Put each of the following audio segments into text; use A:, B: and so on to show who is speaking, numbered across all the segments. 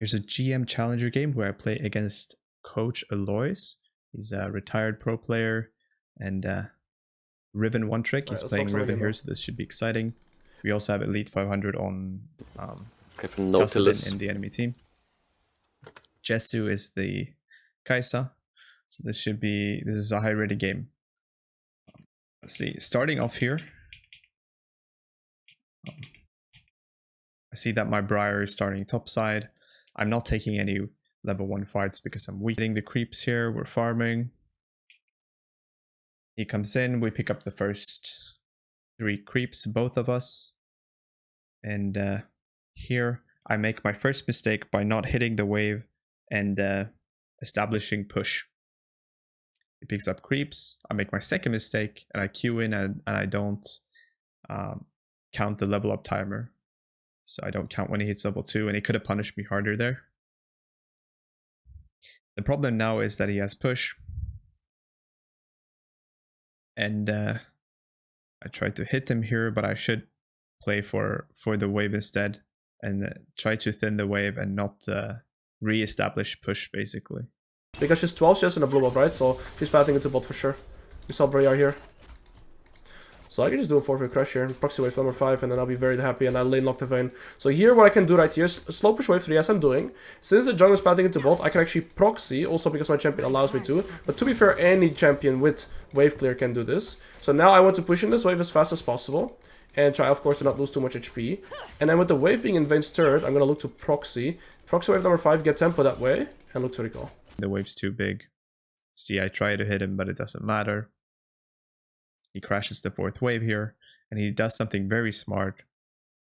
A: Here's a GM Challenger game where I play against Coach Alois. He's a retired pro player and Riven one trick. He's playing Riven here, so this should be exciting. We also have Elite 500 on
B: Nautilus
A: in the enemy team. Jesu is the Kaisa, so this is a high ready game. Let's see, starting off here. I see that my Briar is starting top side. I'm not taking any level 1 fights because I'm weakening the creeps here. We're farming. He comes in, we pick up the first 3 creeps, both of us. And here I make my first mistake by not hitting the wave and establishing push. He picks up creeps. I make my second mistake and I queue in and I don't count the level up timer. So I don't count when he hits level 2, and he could have punished me harder there. The problem now is that he has push. And I tried to hit him here, but I should play for the wave instead and try to thin the wave and not re-establish push, basically.
C: Because she's 12, she has in a blue buff, right? So she's pathing into bot for sure. We saw Briar here. So I can just do a 4-wave crash here, proxy wave number 5, and then I'll be very happy, and I'll lane lock the Vayne. So here what I can do right here is slow push wave 3 as I'm doing. Since the jungle is pathing into bot, I can actually proxy, also because my champion allows me to. But to be fair, any champion with wave clear can do this. So now I want to push in this wave as fast as possible, and try, of course, to not lose too much HP. And then with the wave being in Vayne's third, I'm going to look to proxy. Proxy wave number 5, get tempo that way, and look to recall.
A: The wave's too big. See, I try to hit him, but it doesn't matter. He crashes the 4th wave here. And he does something very smart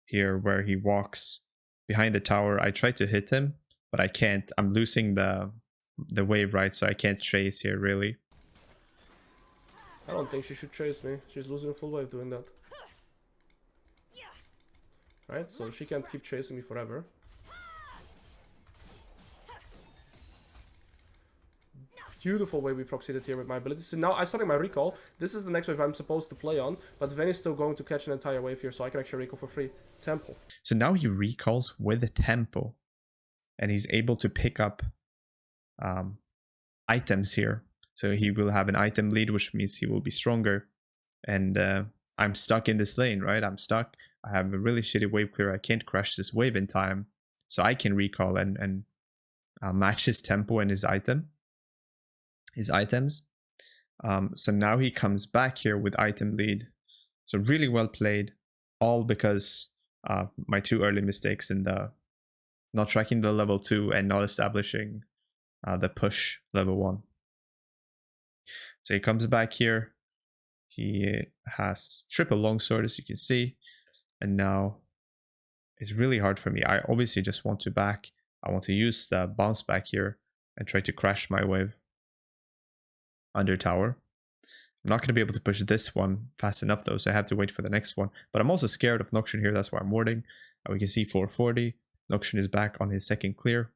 A: here where he walks behind the tower. I try to hit him, but I can't. I'm losing the wave, right? So I can't chase here, really.
C: I don't think she should chase me. She's losing a full wave doing that. Right, so she can't keep chasing me forever. Beautiful way we proxied it here with my abilities. So now I started my recall. This is the next wave I'm supposed to play on, but Vayne is still going to catch an entire wave here, so I can actually recall for free. Tempo.
A: So now he recalls with a tempo, and he's able to pick up items here. So he will have an item lead, which means he will be stronger. And I'm stuck in this lane, right? I'm stuck. I have a really shitty wave clear. I can't crash this wave in time, so I can recall and match his tempo and his items. So now he comes back here with item lead. So really well played, all because my 2 early mistakes in the not tracking the level 2 and not establishing the push level 1. So he comes back here. He has triple longsword, as you can see, and now it's really hard for me. I obviously just want to back. I want to use the bounce back here and try to crash my wave under tower. I'm not going to be able to push this one fast enough though, so I have to wait for the next one. But I'm also scared of Noxian here, that's why I'm warding. We can see 440. Noxian is back on his second clear.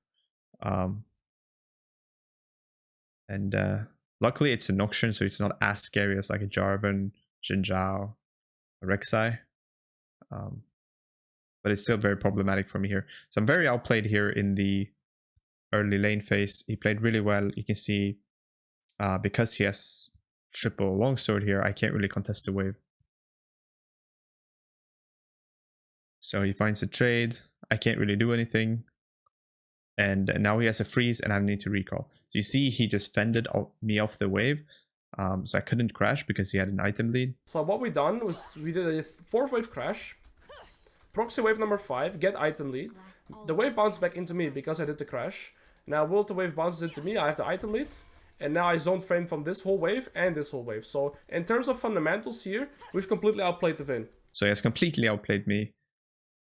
A: Luckily it's a Noxian, so it's not as scary as like a Jarvan, Xin Zhao, a Rek'Sai. But it's still very problematic for me here. So I'm very outplayed here in the early lane phase. He played really well. You can see because he has triple longsword here, I can't really contest the wave. So he finds a trade. I can't really do anything. And now he has a freeze and I need to recall. So you see he just fended me off the wave. So I couldn't crash because he had an item lead.
C: So what we done was we did a 4th wave crash. Proxy wave number 5, get item lead. The wave bounced back into me because I did the crash. Now will the wave bounces into me, I have the item lead. And now I zone frame from this whole wave and this whole wave. So in terms of fundamentals here, we've completely outplayed the Vayne.
A: So he has completely outplayed me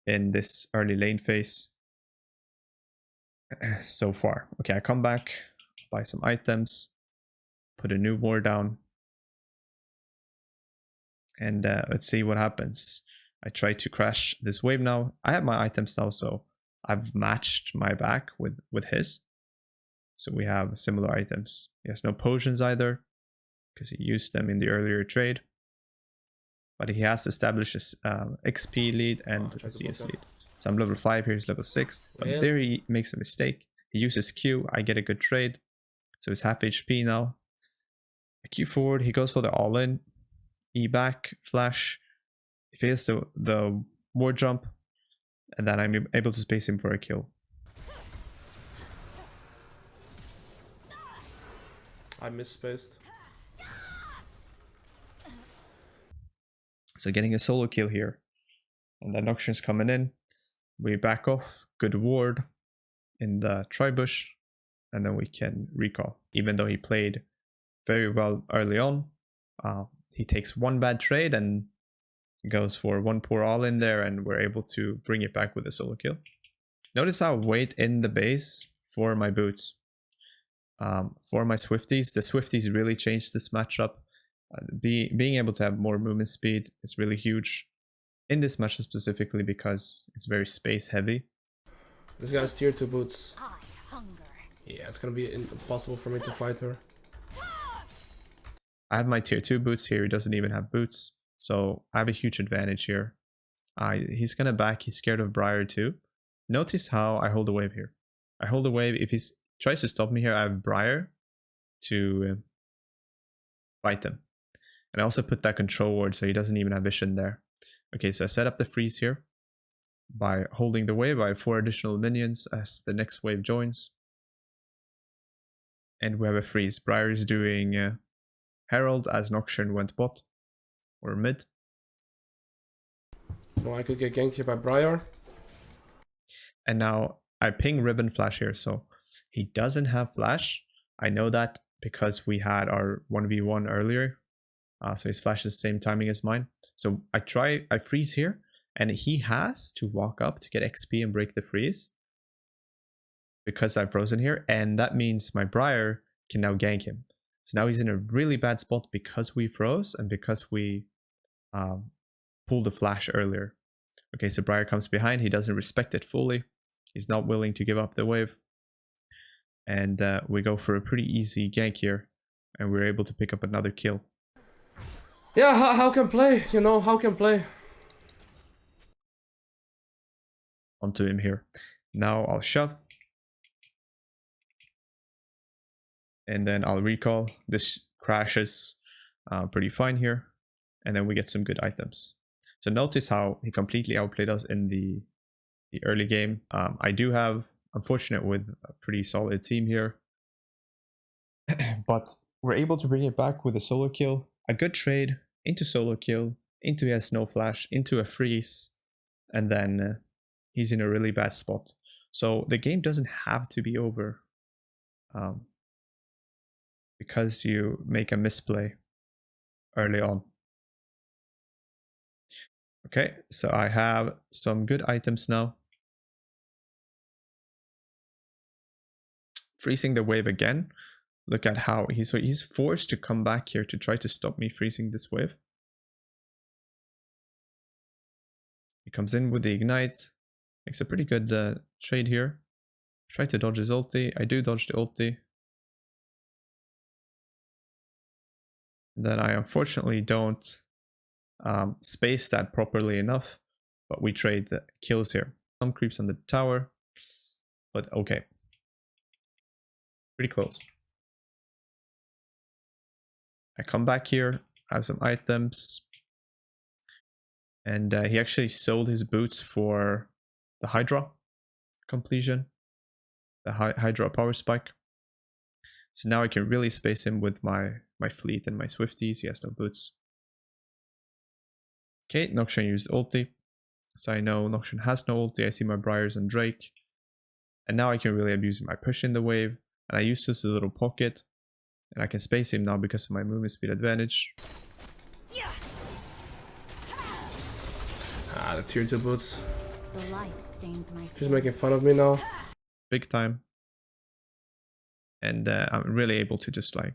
A: in this early lane phase so far. Okay, I come back, buy some items, put a new ward down. And let's see what happens. I try to crash this wave now. I have my items now, so I've matched my back with his. So we have similar items. He has no potions either, because he used them in the earlier trade. But he has established his XP lead and a CS lead. So I'm level 5, here's level 6. But
C: Yeah.
A: there he makes a mistake. He uses Q, I get a good trade. So he's half HP now. Q forward, he goes for the all-in. E back, flash. He fails the ward jump. And then I'm able to space him for a kill.
C: I misspaced.
A: So getting a solo kill here. And then Noxian's coming in. We back off. Good ward in the tri-bush. And then we can recall. Even though he played very well early on, he takes one bad trade and goes for one poor all in there, and we're able to bring it back with a solo kill. Notice how I wait in the base for my boots. For my Swifties, the Swifties really changed this matchup. Being able to have more movement speed is really huge in this matchup specifically because it's very space heavy.
C: This guy's tier 2 boots. Yeah, it's gonna be impossible for me to fight her.
A: I have my tier 2 boots here. He doesn't even have boots. So I have a huge advantage here. He's gonna back. He's scared of Briar too. Notice how I hold the wave here. I hold the wave. If he tries to stop me here, I have Briar to fight him. And I also put that control ward so he doesn't even have vision there. Okay, so I set up the freeze here by holding the wave. I have 4 additional minions as the next wave joins. And we have a freeze. Briar is doing Herald as Noxian went bot or mid.
C: No, I could get ganked here by Briar.
A: And now I ping Ribbon Flash here, so he doesn't have Flash. I know that because we had our 1v1 earlier. So his Flash is the same timing as mine. So I freeze here, and he has to walk up to get XP and break the freeze. Because I'm frozen here, and that means my Briar can now gank him. So now he's in a really bad spot because we froze and because we pulled the flash earlier. Okay, so Briar comes behind. He doesn't respect it fully. He's not willing to give up the wave. And we go for a pretty easy gank here. And we're able to pick up another kill.
C: Yeah, how can play? You know, how can play?
A: Onto him here. Now I'll shove. And then I'll recall. This crashes pretty fine here. And then we get some good items. So notice how he completely outplayed us in the early game. I do have, unfortunate with a pretty solid team here. But we're able to bring it back with a solo kill. A good trade into solo kill, into he has no flash, into a freeze. And then he's in a really bad spot. So the game doesn't have to be over. Because you make a misplay early on. Okay, so I have some good items now. Freezing the wave again. Look at how he's forced to come back here to try to stop me freezing this wave. He comes in with the ignite. Makes a pretty good trade here. Try to dodge his ulti. I do dodge the ulti. Then I unfortunately don't space that properly enough, but we trade the kills here. Some creeps on the tower, but okay. Pretty close. I come back here, have some items, and he actually sold his boots for the Hydra completion, the Hydra power spike. So now I can really space him with my fleet and my Swifties. He has no boots. Okay, Noxian used ulti. So I know Noxian has no ulti. I see my Briars and Drake. And now I can really abuse him. I push in the wave. And I use this little pocket. And I can space him now because of my movement speed advantage.
C: Ah, the tier 2 boots.
D: The light stains my
C: She's making fun of me now.
A: Big time. And I'm really able to just like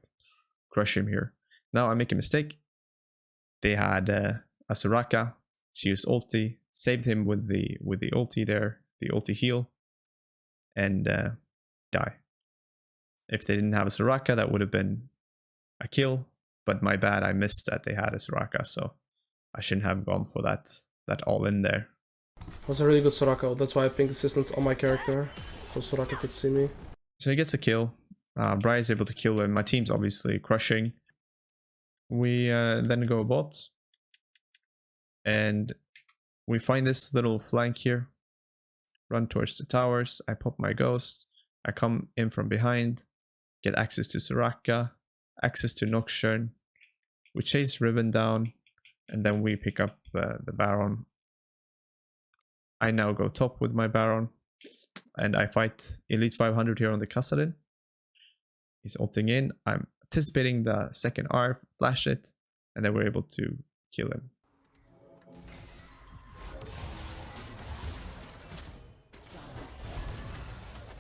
A: crush him here. Now I make a mistake. They had a Soraka. She used ulti, saved him with the ulti there, the ulti heal, and die. If they didn't have a Soraka, that would have been a kill. But my bad, I missed that they had a Soraka, so I shouldn't have gone for that all in there.
C: Was a really good Soraka. That's why I pinged assistance on my character, so Soraka could see me.
A: So he gets a kill. Bri is able to kill him. My team's obviously crushing. We then go bot. And we find this little flank here. Run towards the towers. I pop my ghost. I come in from behind. Get access to Soraka. Access to Nocturne. We chase Riven down. And then we pick up the Baron. I now go top with my Baron. And I fight Elite 500 here on the Kassadin. He's ulting in. I'm anticipating the second R, flash it, and then we're able to kill him.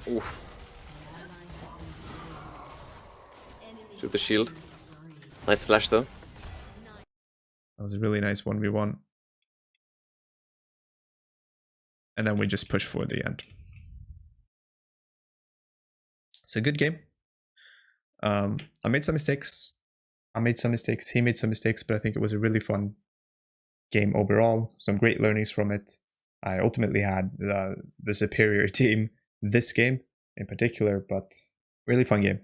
B: Oof. Shoot the shield. Nice flash though.
A: That was a really nice 1v1. And then we just push for the end. It's a good game. I made some mistakes. He made some mistakes, but I think it was a really fun game overall. Some great learnings from it. I ultimately had the superior team this game in particular, but really fun game.